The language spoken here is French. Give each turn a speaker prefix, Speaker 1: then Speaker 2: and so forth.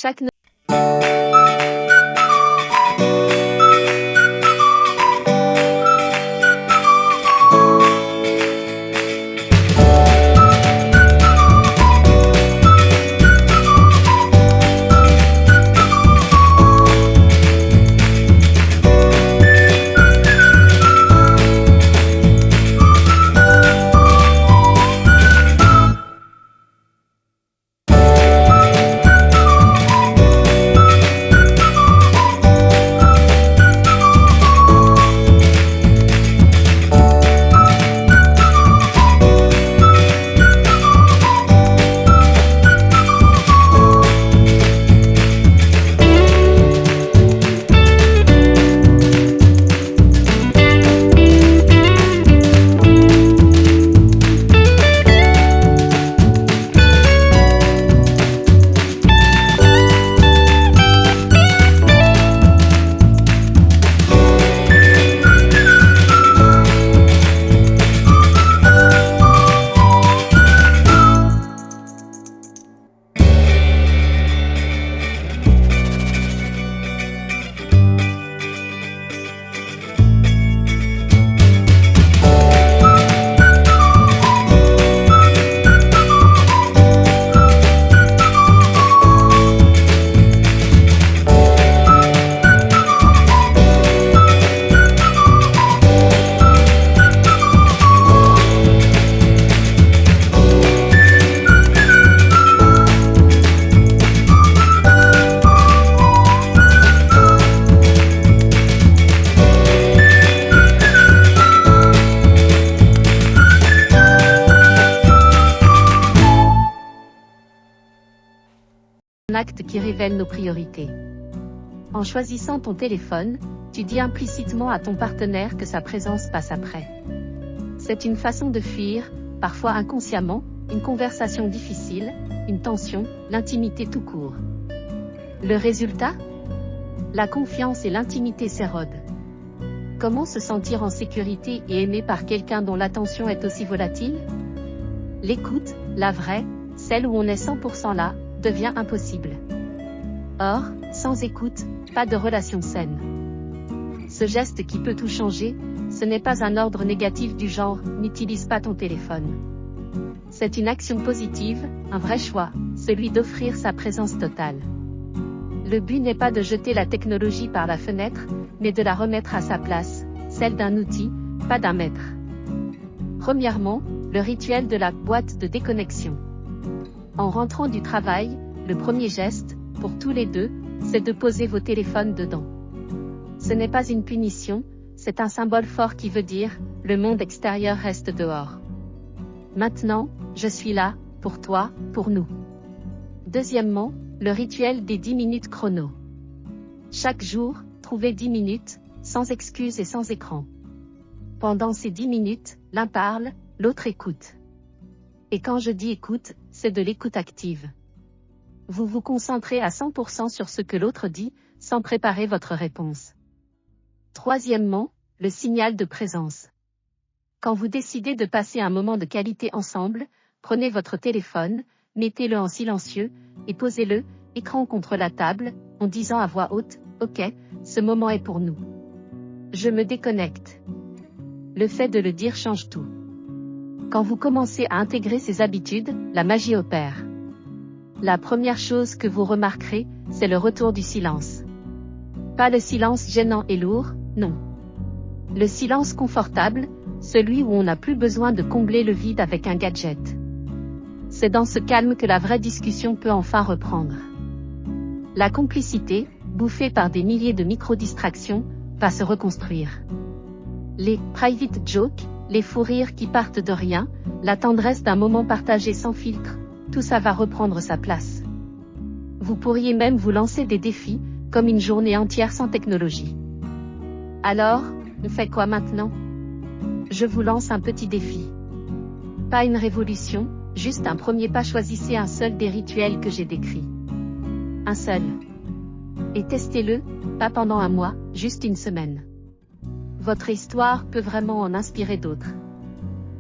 Speaker 1: Chaque acte qui révèle nos priorités. En choisissant ton téléphone, tu dis implicitement à ton partenaire que sa présence passe après. C'est une façon de fuir, parfois inconsciemment, une conversation difficile, une tension, l'intimité tout court. Le résultat ? La confiance et l'intimité s'érodent. Comment se sentir en sécurité et aimé par quelqu'un dont l'attention est aussi volatile ? L'écoute, la vraie, celle où on est 100% là, devient impossible. Or, sans écoute, pas de relation saine. Ce geste qui peut tout changer, ce n'est pas un ordre négatif du genre « n'utilise pas ton téléphone ». C'est une action positive, un vrai choix, celui d'offrir sa présence totale. Le but n'est pas de jeter la technologie par la fenêtre, mais de la remettre à sa place, celle d'un outil, pas d'un maître. Premièrement, le rituel de la boîte de déconnexion. En rentrant du travail, le premier geste, pour tous les deux, c'est de poser vos téléphones dedans. Ce n'est pas une punition, c'est un symbole fort qui veut dire « le monde extérieur reste dehors ». Maintenant, je suis là, pour toi, pour nous. Deuxièmement, le rituel des 10 minutes chrono. Chaque jour, trouvez 10 minutes, sans excuses et sans écran. Pendant ces 10 minutes, l'un parle, l'autre écoute. Et quand je dis écoute, c'est de l'écoute active. Vous vous concentrez à 100% sur ce que l'autre dit, sans préparer votre réponse. Troisièmement, le signal de présence. Quand vous décidez de passer un moment de qualité ensemble, prenez votre téléphone, mettez-le en silencieux, et posez-le, écran contre la table, en disant à voix haute, « Ok, ce moment est pour nous. Je me déconnecte. » Le fait de le dire change tout. Quand vous commencez à intégrer ces habitudes, la magie opère. La première chose que vous remarquerez, c'est le retour du silence. Pas le silence gênant et lourd, non. Le silence confortable, celui où on n'a plus besoin de combler le vide avec un gadget. C'est dans ce calme que la vraie discussion peut enfin reprendre. La complicité, bouffée par des milliers de micro-distractions, va se reconstruire. Les « private jokes », les fous rires qui partent de rien, la tendresse d'un moment partagé sans filtre, tout ça va reprendre sa place. Vous pourriez même vous lancer des défis, comme une journée entière sans technologie. Alors, on fait quoi maintenant ? Je vous lance un petit défi. Pas une révolution, juste un premier pas. Choisissez un seul des rituels que j'ai décrits. Un seul. Et testez-le, pas pendant un mois, juste une semaine. Votre histoire peut vraiment en inspirer d'autres.